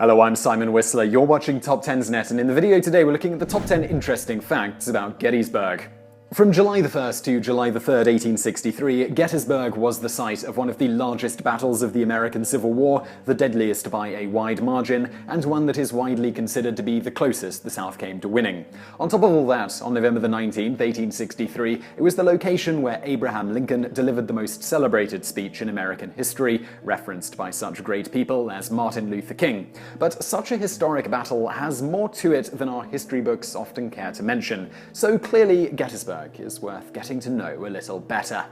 Hello, I'm Simon Whistler, you're watching TopTenzNet, and in the video today we're looking at the top 10 interesting facts about Gettysburg. From July the 1st to July the 3rd, 1863, Gettysburg was the site of one of the largest battles of the American Civil War, the deadliest by a wide margin, and one that is widely considered to be the closest the South came to winning. On top of all that, on November the 19th, 1863, it was the location where Abraham Lincoln delivered the most celebrated speech in American history, referenced by such great people as Martin Luther King. But such a historic battle has more to it than our history books often care to mention, so clearly Gettysburg is worth getting to know a little better.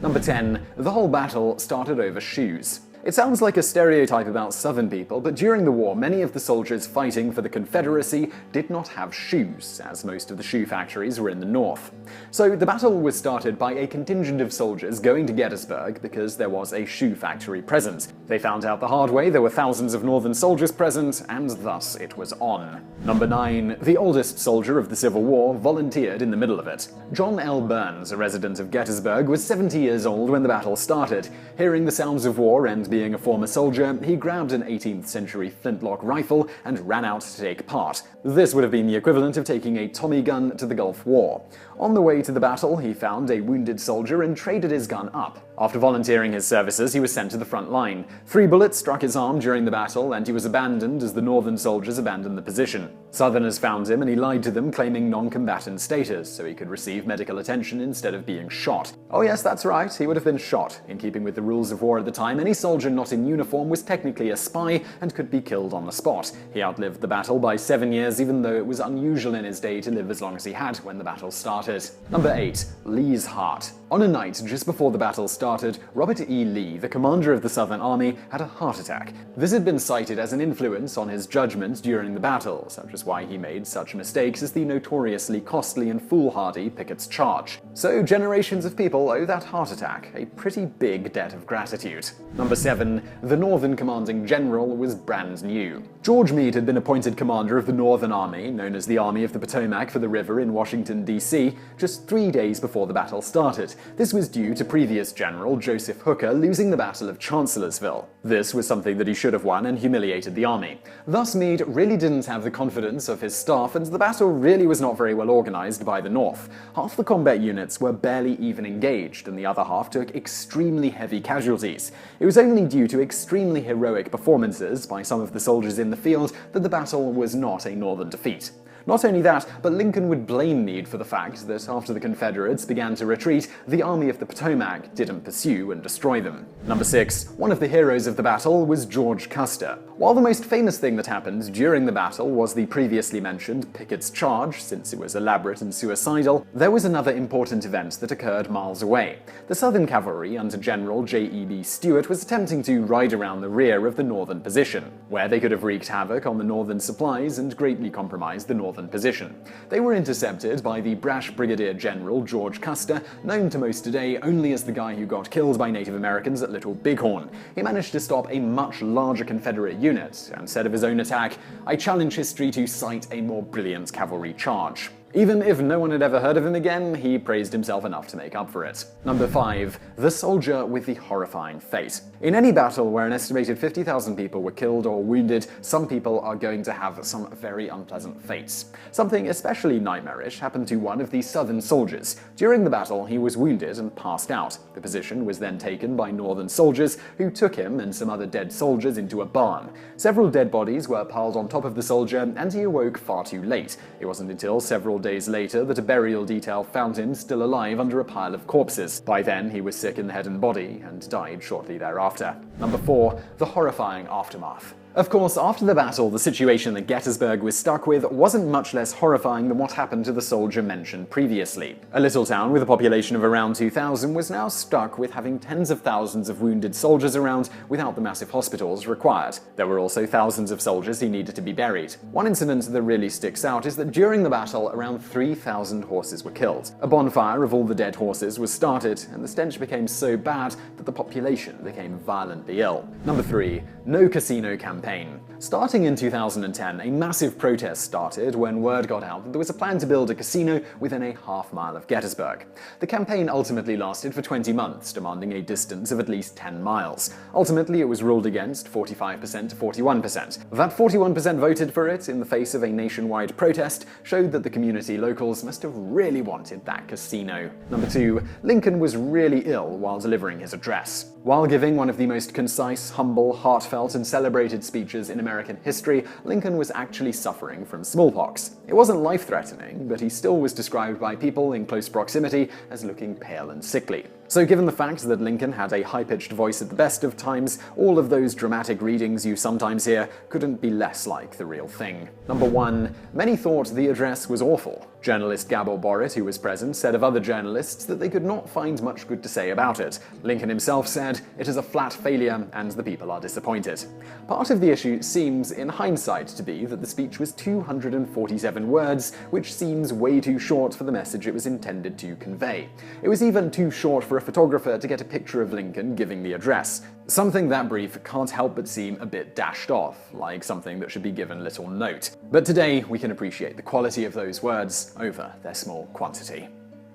Number 10. The whole battle started over shoes. It sounds like a stereotype about Southern people, but during the war, many of the soldiers fighting for the Confederacy did not have shoes, as most of the shoe factories were in the North. So the battle was started by a contingent of soldiers going to Gettysburg because there was a shoe factory present. They found out the hard way there were thousands of Northern soldiers present, and thus it was on. Number 9. The oldest soldier of the Civil War volunteered in the middle of it. John L. Burns, a resident of Gettysburg, was 70 years old when the battle started. Hearing the sounds of war and being a former soldier, he grabbed an 18th century flintlock rifle and ran out to take part. This would have been the equivalent of taking a Tommy gun to the Gulf War. On the way to the battle, he found a wounded soldier and traded his gun up. After volunteering his services, he was sent to the front line. 3 bullets struck his arm during the battle, and he was abandoned as the Northern soldiers abandoned the position. Southerners found him, and he lied to them, claiming non-combatant status, so he could receive medical attention instead of being shot. Oh yes, that's right, he would have been shot. In keeping with the rules of war at the time, any soldier not in uniform was technically a spy and could be killed on the spot. He outlived the battle by 7 years, even though it was unusual in his day to live as long as he had when the battle started. Number 8. Lee's heart. On a night just before the battle started, Robert E. Lee, the commander of the Southern Army, had a heart attack. This had been cited as an influence on his judgment during the battle, such as why he made such mistakes as the notoriously costly and foolhardy Pickett's Charge. So generations of people owe that heart attack a pretty big debt of gratitude. Number 7. The Northern commanding general was brand new. George Meade had been appointed commander of the Northern Army, known as the Army of the Potomac for the River in Washington, D.C., just 3 days before the battle started. This was due to previous General Joseph Hooker losing the Battle of Chancellorsville. This was something that he should have won and humiliated the army. Thus, Meade really didn't have the confidence of his staff, and the battle really was not very well organized by the North. Half the combat units were barely even engaged, and the other half took extremely heavy casualties. It was only due to extremely heroic performances by some of the soldiers in the field that the battle was not a Northern defeat. Not only that, but Lincoln would blame Meade for the fact that after the Confederates began to retreat, the Army of the Potomac didn't pursue and destroy them. Number 6. One of the heroes of the battle was George Custer. While the most famous thing that happened during the battle was the previously mentioned Pickett's Charge, since it was elaborate and suicidal, there was another important event that occurred miles away. The Southern cavalry under General J.E.B. Stuart was attempting to ride around the rear of the Northern position, where they could have wreaked havoc on the Northern supplies and greatly compromised the Northern position. They were intercepted by the brash Brigadier General George Custer, known to most today only as the guy who got killed by Native Americans at Little Bighorn. He managed to stop a much larger Confederate unit, and said of his own attack, "I challenge history to cite a more brilliant cavalry charge." Even if no one had ever heard of him again, he praised himself enough to make up for it. Number 5. The soldier with the horrifying fate. In any battle where an estimated 50,000 people were killed or wounded, some people are going to have some very unpleasant fates. Something especially nightmarish happened to one of the Southern soldiers. During the battle, he was wounded and passed out. The position was then taken by Northern soldiers, who took him and some other dead soldiers into a barn. Several dead bodies were piled on top of the soldier, and he awoke far too late. It wasn't until several days later that a burial detail found him still alive under a pile of corpses. By then, he was sick in the head and body, and died shortly thereafter. Number 4. The Horrifying Aftermath. Of course, after the battle, the situation that Gettysburg was stuck with wasn't much less horrifying than what happened to the soldier mentioned previously. A little town with a population of around 2,000 was now stuck with having tens of thousands of wounded soldiers around without the massive hospitals required. There were also thousands of soldiers who needed to be buried. One incident that really sticks out is that during the battle, around 3,000 horses were killed. A bonfire of all the dead horses was started, and the stench became so bad that the population became violently ill. Number 3. No casino campaign campaign. Starting in 2010, a massive protest started when word got out that there was a plan to build a casino within a half-mile of Gettysburg. The campaign ultimately lasted for 20 months, demanding a distance of at least 10 miles. Ultimately, it was ruled against 45% to 41%. That 41% voted for it in the face of a nationwide protest showed that the community locals must have really wanted that casino. Number 2. Lincoln was really ill while delivering his address. While giving one of the most concise, humble, heartfelt, and celebrated speeches in American history, Lincoln was actually suffering from smallpox. It wasn't life-threatening, but he still was described by people in close proximity as looking pale and sickly. So given the fact that Lincoln had a high-pitched voice at the best of times, all of those dramatic readings you sometimes hear couldn't be less like the real thing. Number 1. Many thought the address was awful. Journalist Gabor Borit, who was present, said of other journalists that they could not find much good to say about it. Lincoln himself said, "It is a flat failure, and the people are disappointed." Part of the issue seems, in hindsight, to be that the speech was 247 words, which seems way too short for the message it was intended to convey. It was even too short for a photographer to get a picture of Lincoln giving the address. Something that brief can't help but seem a bit dashed off, like something that should be given little note. But today, we can appreciate the quality of those words over their small quantity.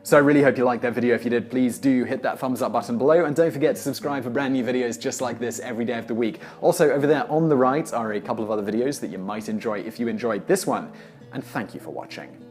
So I really hope you liked that video. If you did, please do hit that thumbs up button below, and don't forget to subscribe for brand new videos just like this every day of the week. Also, over there on the right are a couple of other videos that you might enjoy if you enjoyed this one. And thank you for watching.